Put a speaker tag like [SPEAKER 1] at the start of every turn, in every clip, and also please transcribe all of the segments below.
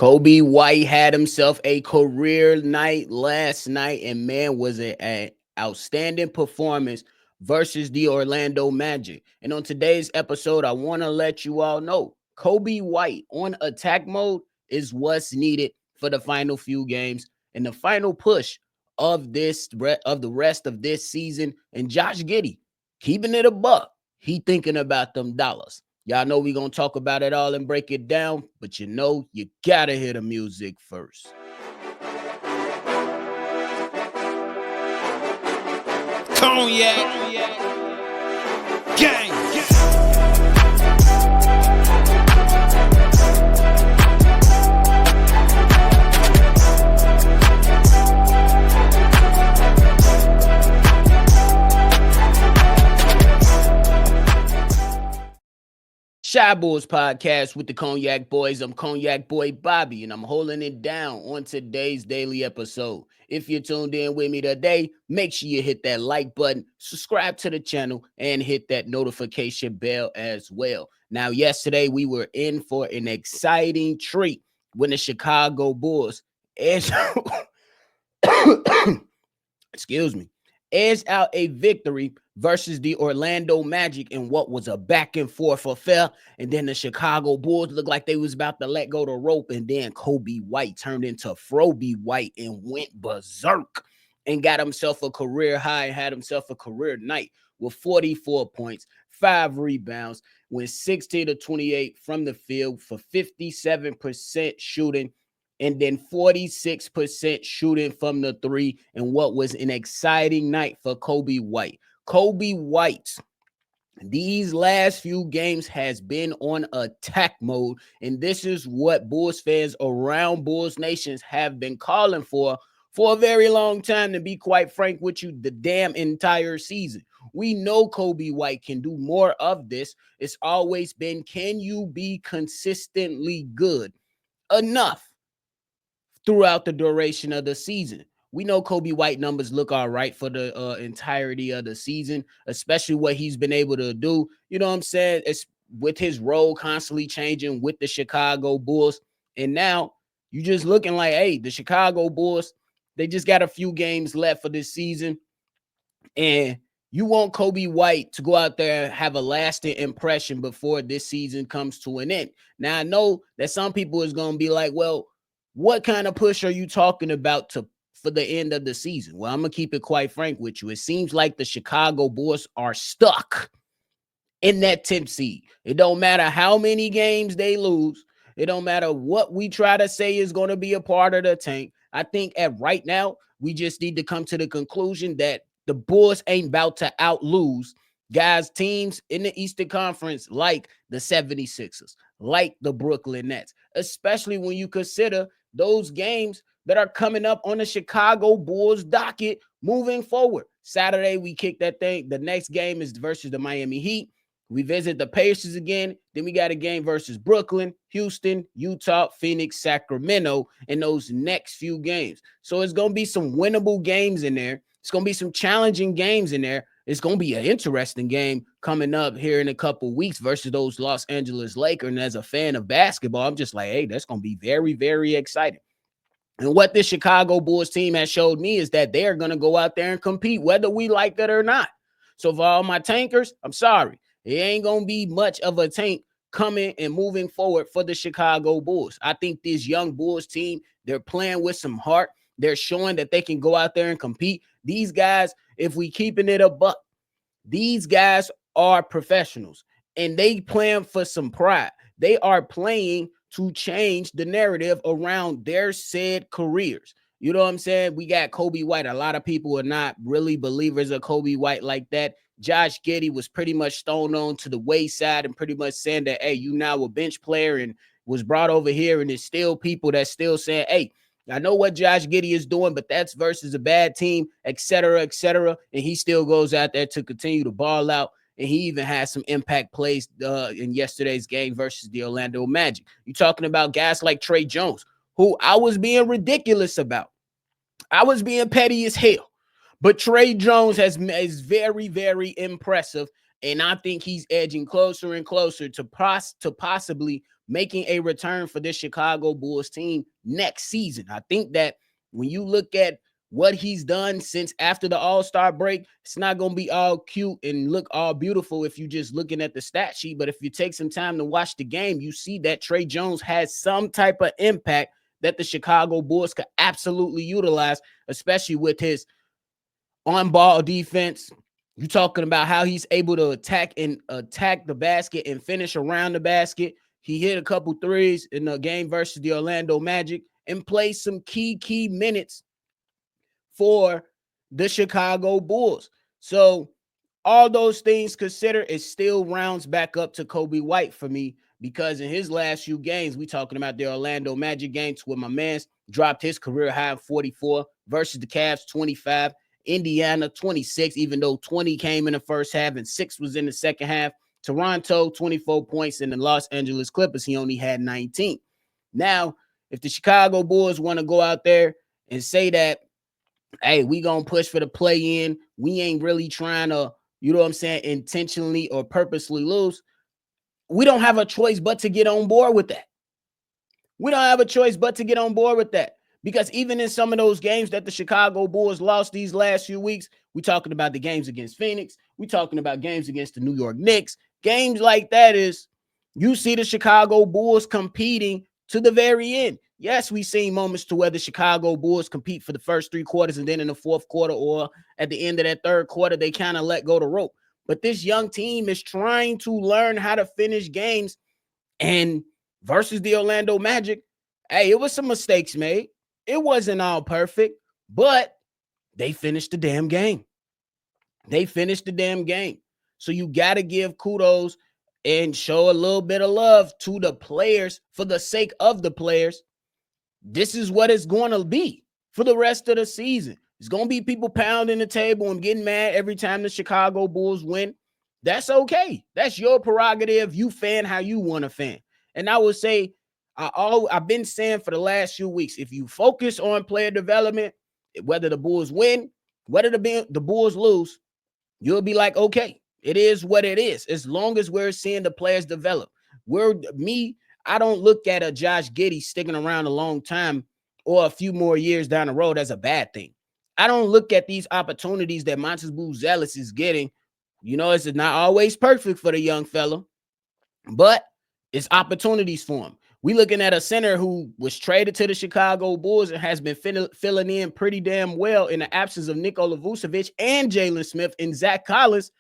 [SPEAKER 1] Coby White had himself a career night last night, and man, was it an outstanding performance versus the Orlando Magic. And on today's episode, I want to let you all know Coby White on attack mode is what's needed for the final few games and the final push of the rest of this season. And Josh Giddey keeping it a buck. He thinking about them dollars. Y'all know we gonna talk about it all and break it down, but you gotta hear the music first.
[SPEAKER 2] Cognac, gang.
[SPEAKER 1] Shy Bulls Podcast with the Cognac Boys. I'm Cognac Boy Bobby, and I'm holding it down on today's daily episode. If you're tuned in with me today, make sure you hit that like button, subscribe to the channel, and hit that notification bell as well. Now, yesterday we were in for an exciting treat when the Chicago Bulls edged out a victory versus the Orlando Magic in what was a back and forth affair. And then the Chicago Bulls looked like they was about to let go the rope. And then Coby White turned into Froby White and went berserk and got himself a career high, had himself a career night with 44 points, 5 rebounds, went 16-28 from the field for 57% shooting, and then 46% shooting from the three, and what was an exciting night for Coby White. Coby White, these last few games has been on attack mode, and this is what Bulls fans around Bulls Nations have been calling for a very long time, to be quite frank with you, the damn entire season. We know Coby White can do more of this. It's always been, can you be consistently good enough throughout the duration of the season? We know Coby White numbers look all right for the entirety of the season, especially what he's been able to do. You know what I'm saying? It's with his role constantly changing with the Chicago Bulls. And now you just looking like, hey, the Chicago Bulls, they just got a few games left for this season. And you want Coby White to go out there and have a lasting impression before this season comes to an end. Now, I know that some people is going to be like, well, what kind of push are you talking about for the end of the season? Well, I'm going to keep it quite frank with you. It seems like the Chicago Bulls are stuck in that 10th seed. It don't matter how many games they lose. It don't matter what we try to say is going to be a part of the tank. I think at right now, we just need to come to the conclusion that the Bulls ain't about to out-lose guys, teams in the Eastern Conference like the 76ers, like the Brooklyn Nets, especially when you consider those games that are coming up on the Chicago Bulls docket moving forward. Saturday, we kick that thing. The next game is versus the Miami Heat. We visit the Pacers again. Then we got a game versus Brooklyn, Houston, Utah, Phoenix, Sacramento in those next few games. So it's going to be some winnable games in there. It's going to be some challenging games in there. It's going to be an interesting game coming up here in a couple weeks versus those Los Angeles Lakers. And as a fan of basketball, I'm just like, hey, that's going to be very, very exciting. And what this Chicago Bulls team has showed me is that they're going to go out there and compete, whether we like it or not. So for all my tankers, I'm sorry. It ain't going to be much of a tank coming and moving forward for the Chicago Bulls. I think this young Bulls team, they're playing with some heart. They're showing that they can go out there and compete. These guys, if we keeping it a buck, these guys are professionals, and they playing for some pride. They are playing to change the narrative around their said careers. You know what I'm saying? We got Coby White. A lot of people are not really believers of Coby White like that. Josh Giddey was pretty much thrown on to the wayside and pretty much saying that, hey, you now a bench player, and was brought over here, and there's still people that still saying, hey, I know what Josh Giddey is doing, but that's versus a bad team, et cetera, et cetera. And he still goes out there to continue to ball out. And he even had some impact plays in yesterday's game versus the Orlando Magic. You're talking about guys like Trey Jones, who I was being ridiculous about. I was being petty as hell. But Trey Jones is very, very impressive And I think he's edging closer and closer to possibly making a return for this Chicago Bulls team next season. I think that when you look at what he's done since after the All-Star break, it's not going to be all cute and look all beautiful if you're just looking at the stat sheet. But if you take some time to watch the game, you see that Trey Jones has some type of impact that the Chicago Bulls could absolutely utilize, especially with his on-ball defense. You're talking about how he's able to attack the basket and finish around the basket. He hit a couple threes in the game versus the Orlando Magic and played some key minutes for the Chicago Bulls. So all those things considered, it still rounds back up to Coby White for me, because in his last few games, we talking about the Orlando Magic games where my man dropped his career high of 44 versus the Cavs 25, Indiana 26, even though 20 came in the first half and 6 was in the second half. Toronto 24 points, and the Los Angeles Clippers, he only had 19. Now, if the Chicago Bulls want to go out there and say that, hey, we gonna push for the play-in, we ain't really trying to, you know what I'm saying, intentionally or purposely lose, we don't have a choice but to get on board with that. We don't have a choice but to get on board with that. Because even in some of those games that the Chicago Bulls lost these last few weeks, we talking about the games against Phoenix, we talking about games against the New York Knicks, games like that, is you see the Chicago Bulls competing to the very end. Yes, we've seen moments to where the Chicago Bulls compete for the first 3 quarters, and then in the fourth quarter or at the end of that third quarter, they kind of let go the rope. But this young team is trying to learn how to finish games. And versus the Orlando Magic, hey, it was some mistakes made. It wasn't all perfect, but they finished the damn game. They finished the damn game. So you got to give kudos and show a little bit of love to the players for the sake of the players. This is what it's going to be for the rest of the season. It's going to be people pounding the table and getting mad every time the Chicago Bulls win. That's okay. That's your prerogative. You fan how you want to fan. And I would say, I've been saying for the last few weeks, if you focus on player development, whether the Bulls win, whether the Bulls lose, you'll be like, okay, it is what it is. As long as we're seeing the players develop. I don't look at a Josh Giddey sticking around a long time or a few more years down the road as a bad thing. I don't look at these opportunities that Montes Buzelis is getting. You know, it's not always perfect for the young fella, but it's opportunities for him. We looking at a center who was traded to the Chicago Bulls and has been filling in pretty damn well in the absence of Nikola Vucevic and Jalen Smith and Zach Collins,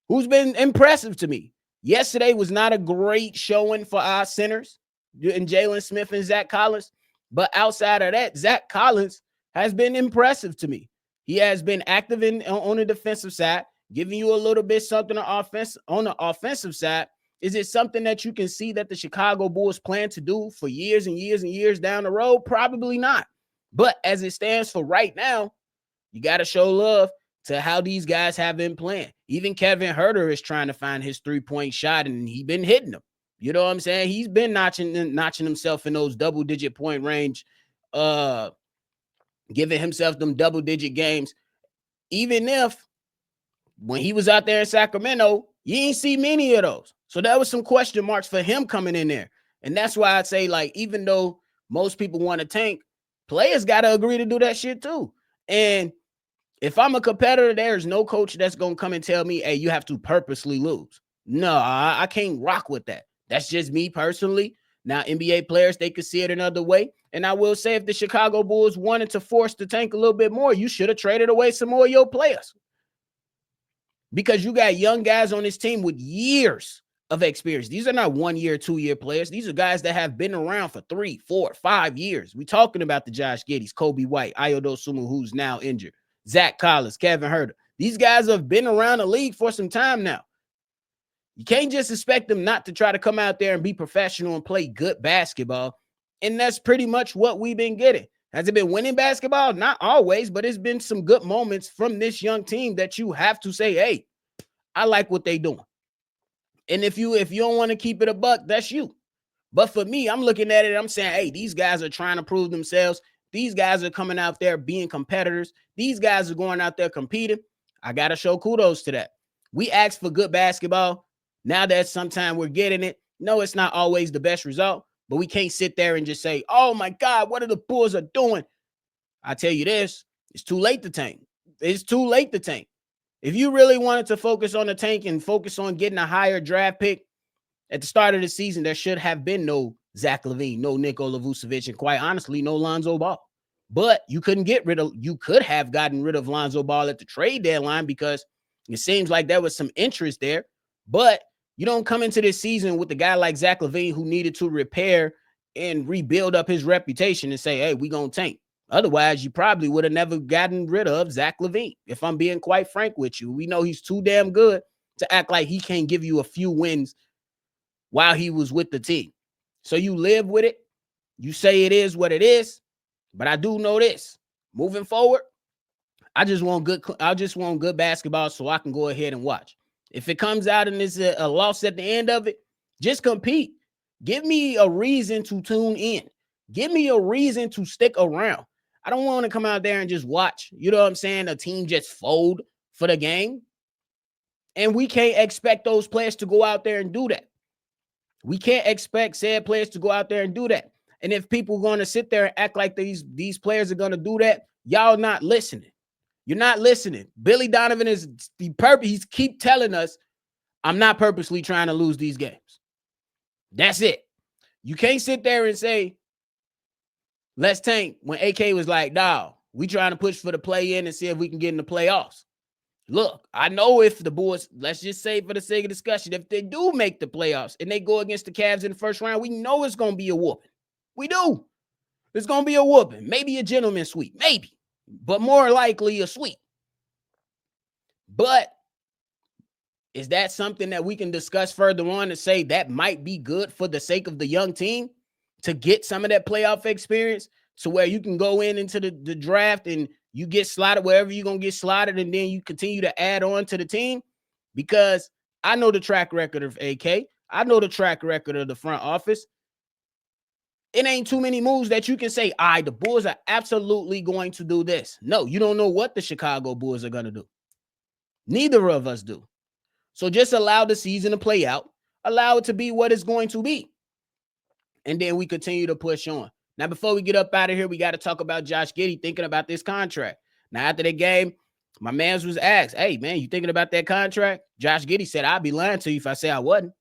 [SPEAKER 1] who's been impressive to me. Yesterday was not a great showing for our centers in Jalen Smith and Zach Collins, but outside of that, Zach Collins has been impressive to me. He has been active on the defensive side, giving you a little bit something on the offensive side. Is it something that you can see that the Chicago Bulls plan to do for years and years and years down the road? Probably not. But as it stands for right now, you got to show love to how these guys have been playing. Even Kevin Huerter is trying to find his 3-point shot, and he's been hitting them. You know what I'm saying? He's been notching himself in those double-digit point range, giving himself them double-digit games. Even if when he was out there in Sacramento, you ain't see many of those. So that was some question marks for him coming in there. And that's why I'd say, like, even though most people want to tank, players got to agree to do that shit too. And if I'm a competitor, there's no coach that's going to come and tell me, hey, you have to purposely lose. No, I can't rock with that. That's just me personally. Now, NBA players, they could see it another way. And I will say, if the Chicago Bulls wanted to force the tank a little bit more, you should have traded away some more of your players. Because you got young guys on this team with years of experience. These are not 1 year, 2 year players. These are guys that have been around for 3, 4, 5 years. We're talking about the Josh Giddeys, Coby White, Ayo Dosunmu, who's now injured, Zach Collins, Kevin Huerter. These guys have been around the league for some time now. You can't just expect them not to try to come out there and be professional and play good basketball. And that's pretty much what we've been getting. Has it been winning basketball? Not always, but it's been some good moments from this young team that you have to say, hey, I like what they doing. And if you don't want to keep it a buck, that's you. But for me, I'm looking at it, I'm saying, hey, these guys are trying to prove themselves. These guys are coming out there being competitors. These guys are going out there competing. I got to show kudos to that. We ask for good basketball. Now that sometime we're getting it. No, it's not always the best result, but we can't sit there and just say, oh my God, what are the Bulls are doing? I tell you this, it's too late to tank. It's too late to tank. If you really wanted to focus on the tank and focus on getting a higher draft pick at the start of the season, there should have been no Zach LaVine, no Nikola Vucevic, and quite honestly, no Lonzo Ball. But you could have gotten rid of Lonzo Ball at the trade deadline because it seems like there was some interest there. But you don't come into this season with a guy like Zach LaVine who needed to repair and rebuild up his reputation and say, hey, we gonna tank. Otherwise, you probably would have never gotten rid of Zach LaVine. If I'm being quite frank with you, we know he's too damn good to act like he can't give you a few wins while he was with the team. So you live with it. You say it is what it is. But I do know this. Moving forward, I just want good basketball so I can go ahead and watch. If it comes out and it's a loss at the end of it, just compete. Give me a reason to tune in. Give me a reason to stick around. I don't want to come out there and just watch, you know what I'm saying, a team just fold for the game. And we can't expect those players to go out there and do that. We can't expect said players to go out there and do that. And if people are going to sit there and act like these players are going to do that, y'all not listening. You're not listening. Billy Donovan is he's keep telling us, I'm not purposely trying to lose these games. That's it. You can't sit there and say, let's tank when AK was like, dawg, we trying to push for the play-in and see if we can get in the playoffs. Look, I know if the Bulls, let's just say for the sake of discussion, if they do make the playoffs and they go against the Cavs in the first round, we know it's going to be a whooping. We do. It's going to be a whooping. Maybe a gentleman's sweep. Maybe. But more likely a sweep. But is that something that we can discuss further on and say that might be good for the sake of the young team to get some of that playoff experience to where you can go into the draft and you get slotted wherever you're going to get slotted and then you continue to add on to the team? Because I know the track record of AK. I know the track record of the front office. It ain't too many moves that you can say, all right, the Bulls are absolutely going to do this. No, you don't know what the Chicago Bulls are going to do. Neither of us do. So just allow the season to play out. Allow it to be what it's going to be. And then we continue to push on. Now, before we get up out of here, we got to talk about Josh Giddey thinking about this contract. Now, after the game, my man was asked, hey, man, you thinking about that contract? Josh Giddey said, I'd be lying to you if I say I wasn't.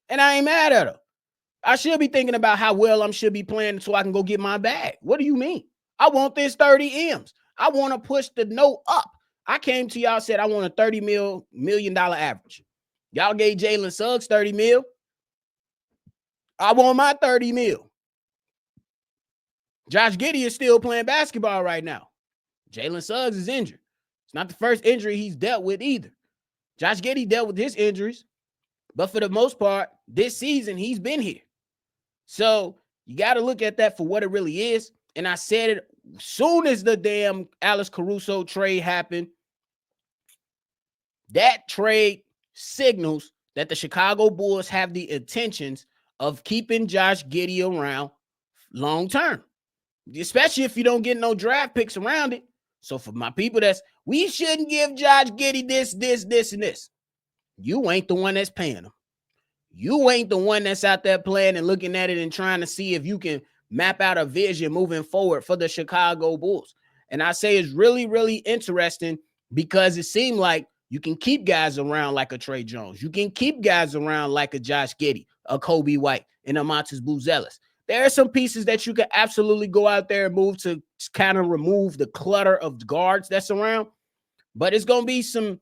[SPEAKER 1] And I ain't mad at him. I should be thinking about how well I should be playing so I can go get my bag. What do you mean? I want this 30 M's. I want to push the note up. I came to y'all, said I want a $30 million average. Y'all gave Jalen Suggs 30 mil. I want my 30 mil. Josh Giddey is still playing basketball right now. Jalen Suggs is injured. It's not the first injury he's dealt with either. Josh Giddey dealt with his injuries, but for the most part, this season, he's been here. So you got to look at that for what it really is. And I said it as soon as the damn Alex Caruso trade happened. That trade signals that the Chicago Bulls have the intentions of keeping Josh Giddey around long term, especially if you don't get no draft picks around it. So for my people we shouldn't give Josh Giddey this, and this. You ain't the one that's paying him. You ain't the one that's out there playing and looking at it and trying to see if you can map out a vision moving forward for the Chicago Bulls. And I say it's really, really interesting because it seemed like you can keep guys around like a Trey Jones. You can keep guys around like a Josh Giddey, a Coby White, and a Montes Buzelis. There are some pieces that you could absolutely go out there and move to kind of remove the clutter of guards that's around. But it's going to be some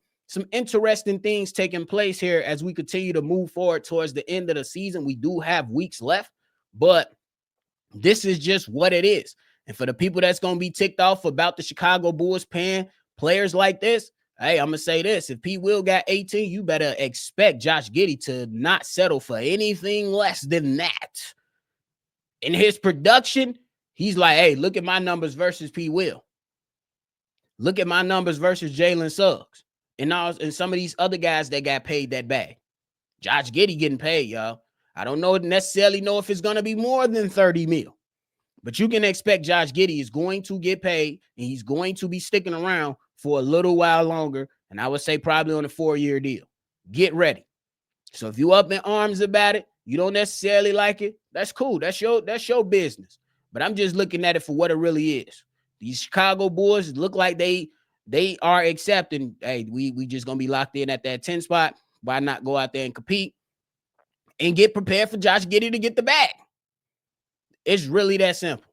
[SPEAKER 1] interesting things taking place here as we continue to move forward towards the end of the season. We do have weeks left, but this is just what it is. And for the people that's going to be ticked off about the Chicago Bulls paying players like this, hey, I'm going to say this. If P. Will got 18, you better expect Josh Giddey to not settle for anything less than that. In his production, he's like, hey, look at my numbers versus P. Will. Look at my numbers versus Jalen Suggs. And some of these other guys that got paid that bag. Josh Giddey getting paid, y'all. I don't necessarily know if it's going to be more than 30 mil. But you can expect Josh Giddey is going to get paid, and he's going to be sticking around for a little while longer And I would say probably on a 4-year deal. Get ready. So if you up in arms about it, you don't necessarily like it, that's cool. That's your business. But I'm just looking at it for what it really is. These Chicago Bulls look like they are accepting, hey, we just gonna be locked in at that 10 spot. Why not go out there and compete and get prepared for Josh Giddey to get the bag? It's really that simple.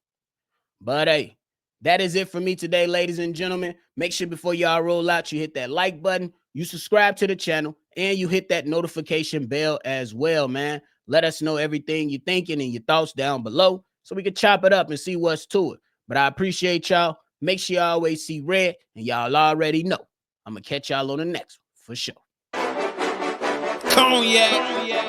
[SPEAKER 1] But hey, that is it for me today, ladies and gentlemen. Make sure before y'all roll out, you hit that like button, you subscribe to the channel, and you hit that notification bell as well, man. Let us know everything you're thinking and your thoughts down below so we can chop it up and see what's to it. But I appreciate y'all. Make sure y'all always see red, and y'all already know I'm going to catch y'all on the next one for sure.
[SPEAKER 2] Cognac.